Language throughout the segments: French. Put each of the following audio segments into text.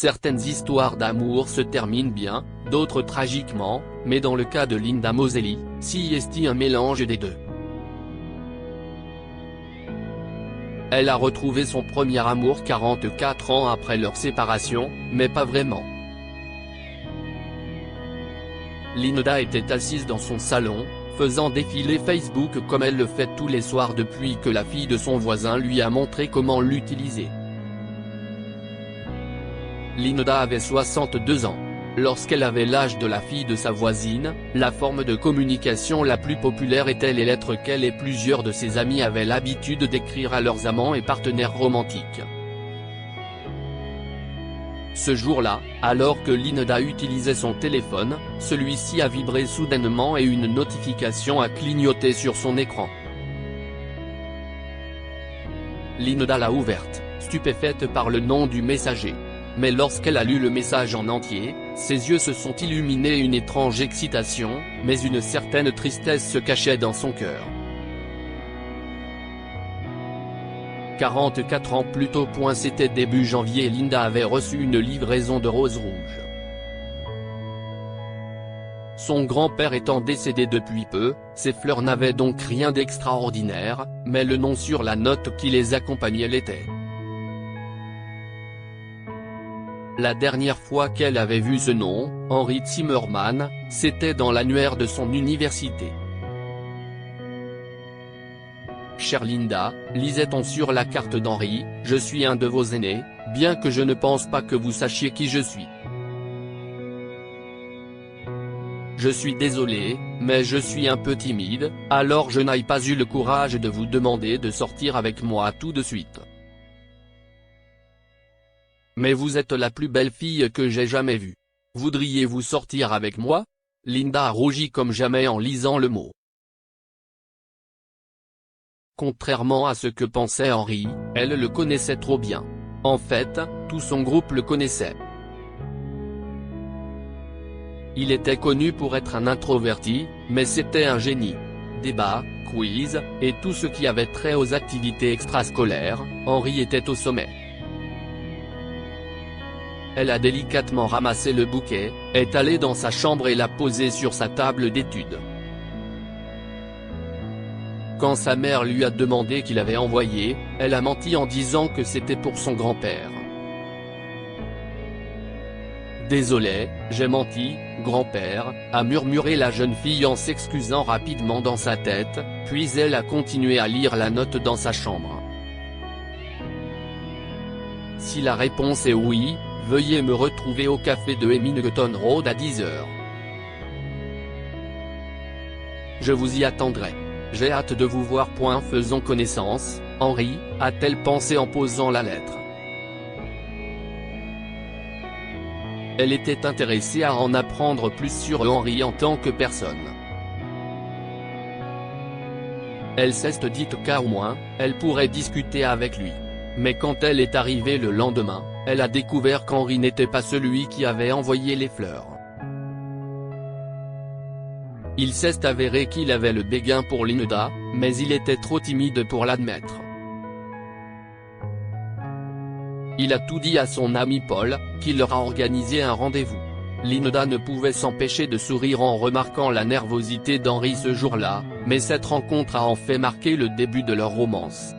Certaines histoires d'amour se terminent bien, d'autres tragiquement, mais dans le cas de Linda Moseley, c'est un mélange des deux. Elle a retrouvé son premier amour 44 ans après leur séparation, mais pas vraiment. Linda était assise dans son salon, faisant défiler Facebook comme elle le fait tous les soirs depuis que la fille de son voisin lui a montré comment l'utiliser. Linda avait 62 ans. Lorsqu'elle avait l'âge de la fille de sa voisine, la forme de communication la plus populaire était les lettres qu'elle et plusieurs de ses amis avaient l'habitude d'écrire à leurs amants et partenaires romantiques. Ce jour-là, alors que Linda utilisait son téléphone, celui-ci a vibré soudainement et une notification a clignoté sur son écran. Linda l'a ouverte, stupéfaite par le nom du messager. Mais lorsqu'elle a lu le message en entier, ses yeux se sont illuminés, une étrange excitation, mais une certaine tristesse se cachait dans son cœur. 44 ans plus tôt. C'était début janvier et Linda avait reçu une livraison de roses rouges. Son grand-père étant décédé depuis peu, ces fleurs n'avaient donc rien d'extraordinaire, mais le nom sur la note qui les accompagnait l'était. La dernière fois qu'elle avait vu ce nom, Henry Zimmerman, c'était dans l'annuaire de son université. Chère Linda, lisait-on sur la carte d'Henry, je suis un de vos aînés, bien que je ne pense pas que vous sachiez qui je suis. Je suis désolé, mais je suis un peu timide, alors je n'ai pas eu le courage de vous demander de sortir avec moi tout de suite. Mais vous êtes la plus belle fille que j'ai jamais vue. Voudriez-vous sortir avec moi? Linda a rougi comme jamais en lisant le mot. Contrairement à ce que pensait Henry, elle le connaissait trop bien. En fait, tout son groupe le connaissait. Il était connu pour être un introverti, mais c'était un génie. Débats, quiz, et tout ce qui avait trait aux activités extrascolaires, Henry était au sommet. Elle a délicatement ramassé le bouquet, est allée dans sa chambre et l'a posé sur sa table d'études. Quand sa mère lui a demandé qui l'avait envoyé, elle a menti en disant que c'était pour son grand-père. Désolé, j'ai menti, grand-père, a murmuré la jeune fille en s'excusant rapidement dans sa tête, puis elle a continué à lire la note dans sa chambre. Si la réponse est oui, veuillez me retrouver au café de Hemington Road à 10 h. Je vous y attendrai. J'ai hâte de vous voir. Faisons connaissance, Henry, a-t-elle pensé en posant la lettre. Elle était intéressée à en apprendre plus sur Henry en tant que personne. Elle s'est dit qu'au moins, elle pourrait discuter avec lui. Mais quand elle est arrivée le lendemain, elle a découvert qu'Henry n'était pas celui qui avait envoyé les fleurs. Il s'est avéré qu'il avait le béguin pour Linda, mais il était trop timide pour l'admettre. Il a tout dit à son ami Paul, qui leur a organisé un rendez-vous. Linda ne pouvait s'empêcher de sourire en remarquant la nervosité d'Henry ce jour-là, mais cette rencontre a en fait marqué le début de leur romance.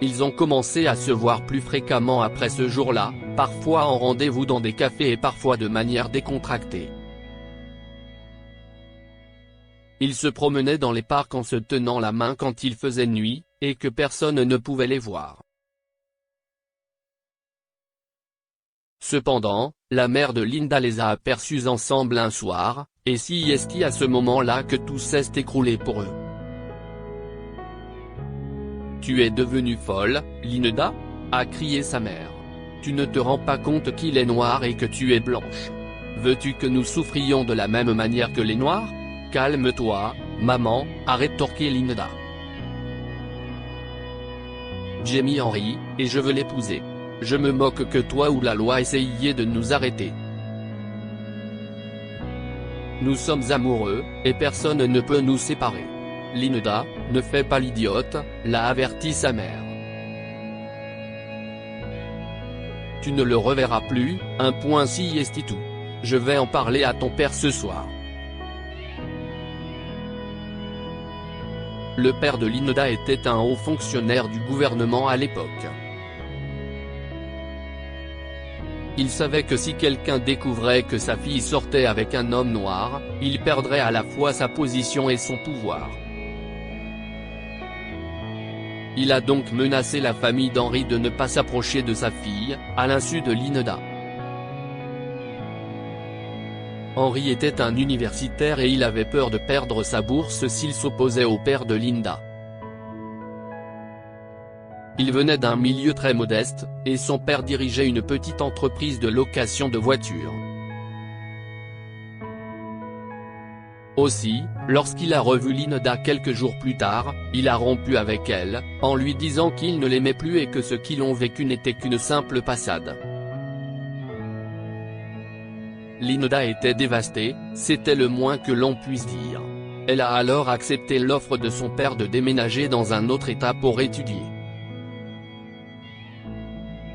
Ils ont commencé à se voir plus fréquemment après ce jour-là, parfois en rendez-vous dans des cafés et parfois de manière décontractée. Ils se promenaient dans les parcs en se tenant la main quand il faisait nuit, et que personne ne pouvait les voir. Cependant, la mère de Linda les a aperçus ensemble un soir, et c'est à ce moment-là que tout s'est écroulé pour eux. « Tu es devenue folle, Linda ?» a crié sa mère. « Tu ne te rends pas compte qu'il est noir et que tu es blanche. Veux-tu que nous souffrions de la même manière que les noirs? Calme-toi, maman » a rétorqué Linda. « J'ai Henry, et je veux l'épouser. Je me moque que toi ou la loi essayiez de nous arrêter. Nous sommes amoureux, et personne ne peut nous séparer. Linda, ne fais pas l'idiote » l'a averti sa mère. Tu ne le reverras plus, si est tout. Je vais en parler à ton père ce soir. Le père de Linda était un haut fonctionnaire du gouvernement à l'époque. Il savait que si quelqu'un découvrait que sa fille sortait avec un homme noir, il perdrait à la fois sa position et son pouvoir. Il a donc menacé la famille d'Henry de ne pas s'approcher de sa fille, à l'insu de Linda. Henry était un universitaire et il avait peur de perdre sa bourse s'il s'opposait au père de Linda. Il venait d'un milieu très modeste, et son père dirigeait une petite entreprise de location de voitures. Aussi, lorsqu'il a revu Linda quelques jours plus tard, il a rompu avec elle, en lui disant qu'il ne l'aimait plus et que ce qu'ils ont vécu n'était qu'une simple passade. Linda était dévastée, c'était le moins que l'on puisse dire. Elle a alors accepté l'offre de son père de déménager dans un autre état pour étudier.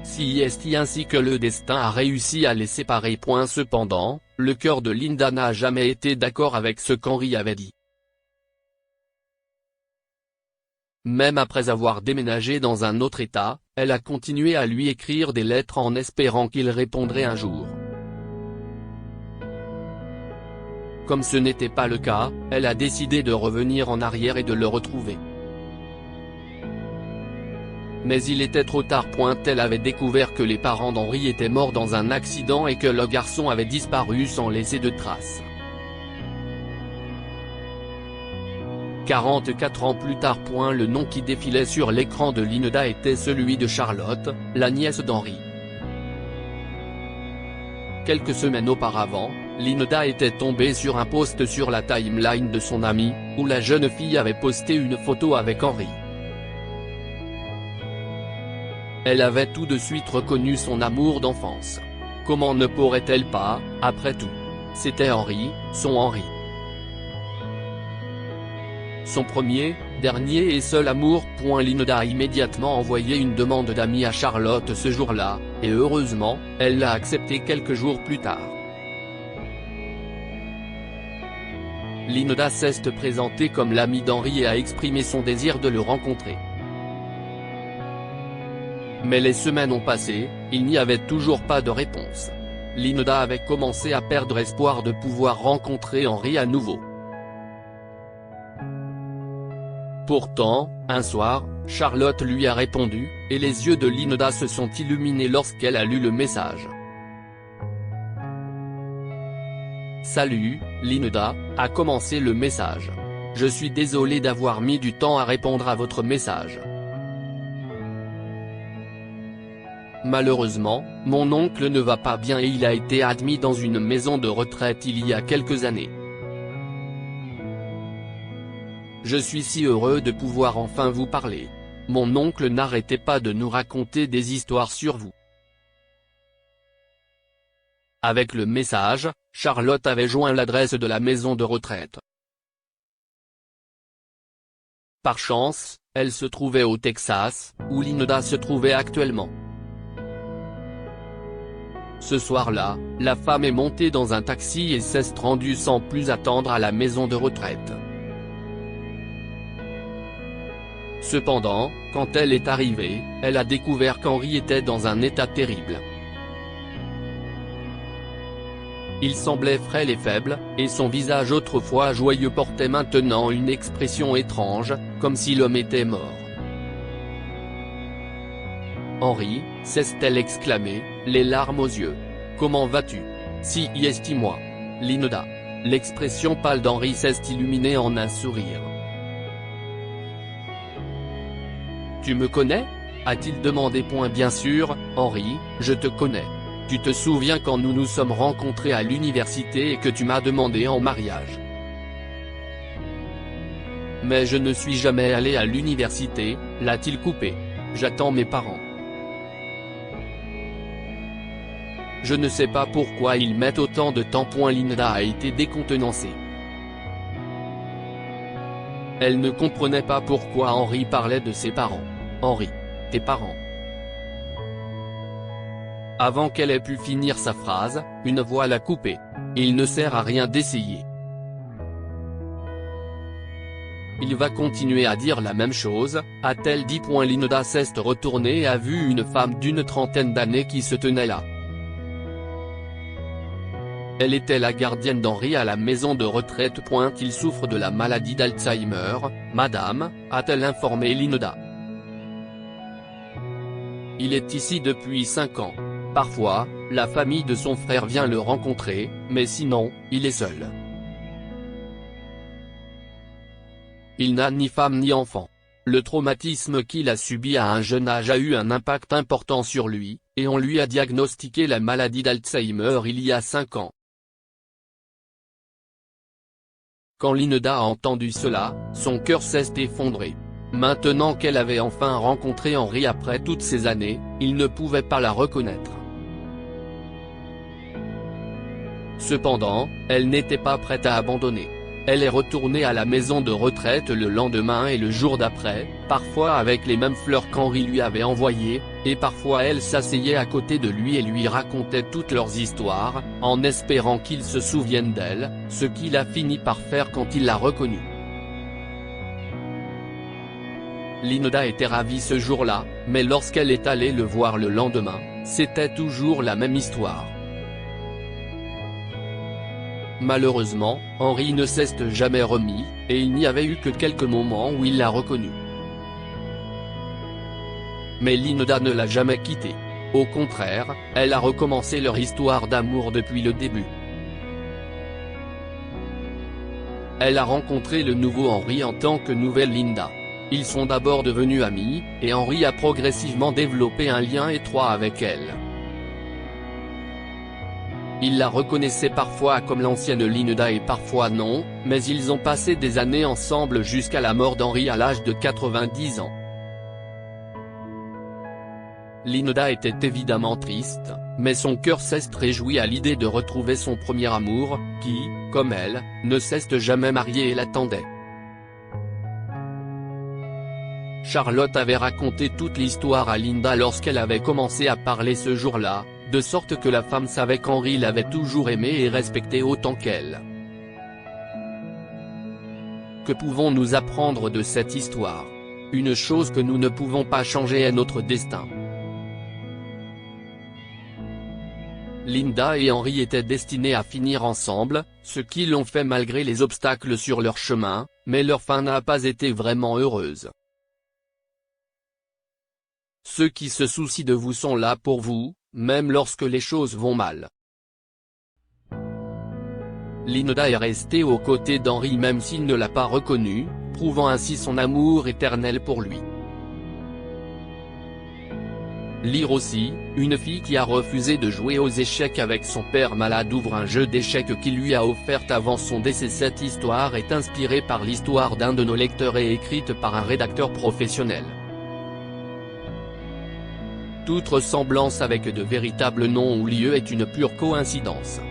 Si est ainsi que le destin a réussi à les séparer. Cependant, le cœur de Linda n'a jamais été d'accord avec ce qu'Henry avait dit. Même après avoir déménagé dans un autre état, elle a continué à lui écrire des lettres en espérant qu'il répondrait un jour. Comme ce n'était pas le cas, elle a décidé de revenir en arrière et de le retrouver. Mais il était trop tard. Elle avait découvert que les parents d'Henry étaient morts dans un accident et que le garçon avait disparu sans laisser de traces. 44 ans plus tard. Le nom qui défilait sur l'écran de Linda était celui de Charlotte, la nièce d'Henry. Quelques semaines auparavant, Linda était tombée sur un post sur la timeline de son amie, où la jeune fille avait posté une photo avec Henry. Elle avait tout de suite reconnu son amour d'enfance. Comment ne pourrait-elle pas, après tout? C'était Henry, son Henry. Son premier, dernier et seul amour. Linda a immédiatement envoyé une demande d'amis à Charlotte ce jour-là, et heureusement, elle l'a acceptée quelques jours plus tard. Linda s'est présentée comme l'amie d'Henry et a exprimé son désir de le rencontrer. Mais les semaines ont passé, il n'y avait toujours pas de réponse. Linda avait commencé à perdre espoir de pouvoir rencontrer Henry à nouveau. Pourtant, un soir, Charlotte lui a répondu, et les yeux de Linda se sont illuminés lorsqu'elle a lu le message. « Salut, Linda », a commencé le message. « Je suis désolé d'avoir mis du temps à répondre à votre message. Malheureusement, mon oncle ne va pas bien et il a été admis dans une maison de retraite il y a quelques années. Je suis si heureux de pouvoir enfin vous parler. Mon oncle n'arrêtait pas de nous raconter des histoires sur vous. » Avec le message, Charlotte avait joint l'adresse de la maison de retraite. Par chance, elle se trouvait au Texas, où Linda se trouvait actuellement. Ce soir-là, la femme est montée dans un taxi et s'est rendue sans plus attendre à la maison de retraite. Cependant, quand elle est arrivée, elle a découvert qu'Henry était dans un état terrible. Il semblait frêle et faible, et son visage autrefois joyeux portait maintenant une expression étrange, comme si l'homme était mort. « Henry », s'est-elle exclamée, les larmes aux yeux. « Comment vas-tu? Si moi. Linda. » L'expression pâle d'Henry s'est illuminée en un sourire. « Tu me connais ?» a-t-il demandé. « Bien sûr, Henry, je te connais. Tu te souviens quand nous nous sommes rencontrés à l'université et que tu m'as demandé en mariage. Mais je ne suis jamais allé à l'université, l'a-t-il coupé. J'attends mes parents. Je ne sais pas pourquoi ils mettent autant de temps. Linda a été décontenancée. Elle ne comprenait pas pourquoi Henry parlait de ses parents. Henry, tes parents. Avant qu'elle ait pu finir sa phrase, une voix l'a coupée. Il ne sert à rien d'essayer. Il va continuer à dire la même chose, a-t-elle dit. Linda s'est retournée et a vu une femme d'une trentaine d'années qui se tenait là. Elle était la gardienne d'Henri à la maison de retraite. Il souffre de la maladie d'Alzheimer, madame, a-t-elle informé Linda. Il est ici depuis 5 ans. Parfois, la famille de son frère vient le rencontrer, mais sinon, il est seul. Il n'a ni femme ni enfant. Le traumatisme qu'il a subi à un jeune âge a eu un impact important sur lui, et on lui a diagnostiqué la maladie d'Alzheimer il y a 5 ans. Quand Linda a entendu cela, son cœur s'est effondré. Maintenant qu'elle avait enfin rencontré Henri après toutes ces années, il ne pouvait pas la reconnaître. Cependant, elle n'était pas prête à abandonner. Elle est retournée à la maison de retraite le lendemain et le jour d'après, parfois avec les mêmes fleurs qu'Henri lui avait envoyées, et parfois elle s'asseyait à côté de lui et lui racontait toutes leurs histoires, en espérant qu'il se souvienne d'elle, ce qu'il a fini par faire quand il l'a reconnue. Linda était ravie ce jour-là, mais lorsqu'elle est allée le voir le lendemain, c'était toujours la même histoire. Malheureusement, Henri ne s'est jamais remis, et il n'y avait eu que quelques moments où il l'a reconnu. Mais Linda ne l'a jamais quitté. Au contraire, elle a recommencé leur histoire d'amour depuis le début. Elle a rencontré le nouveau Henri en tant que nouvelle Linda. Ils sont d'abord devenus amis, et Henri a progressivement développé un lien étroit avec elle. Il la reconnaissait parfois comme l'ancienne Linda et parfois non, mais ils ont passé des années ensemble jusqu'à la mort d'Henri à l'âge de 90 ans. Linda était évidemment triste, mais son cœur s'est réjoui à l'idée de retrouver son premier amour, qui, comme elle, ne s'est jamais marié et l'attendait. Charlotte avait raconté toute l'histoire à Linda lorsqu'elle avait commencé à parler ce jour-là, de sorte que la femme savait qu'Henri l'avait toujours aimée et respectée autant qu'elle. Que pouvons-nous apprendre de cette histoire? Une chose que nous ne pouvons pas changer est notre destin. Linda et Henri étaient destinés à finir ensemble, ce qu'ils l'ont fait malgré les obstacles sur leur chemin, mais leur fin n'a pas été vraiment heureuse. Ceux qui se soucient de vous sont là pour vous, même lorsque les choses vont mal. Linda est restée aux côtés d'Henri même s'il ne l'a pas reconnu, prouvant ainsi son amour éternel pour lui. Lire aussi, une fille qui a refusé de jouer aux échecs avec son père malade ouvre un jeu d'échecs qu'il lui a offert avant son décès. Cette histoire est inspirée par l'histoire d'un de nos lecteurs et écrite par un rédacteur professionnel. Toute ressemblance avec de véritables noms ou lieux est une pure coïncidence.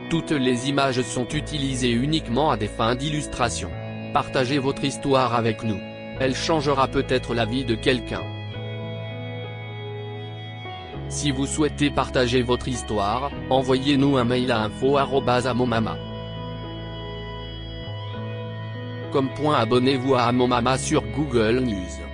Toutes les images sont utilisées uniquement à des fins d'illustration. Partagez votre histoire avec nous. Elle changera peut-être la vie de quelqu'un. Si vous souhaitez partager votre histoire, envoyez-nous un mail à info@amomama.com. Abonnez-vous à Amomama sur Google News.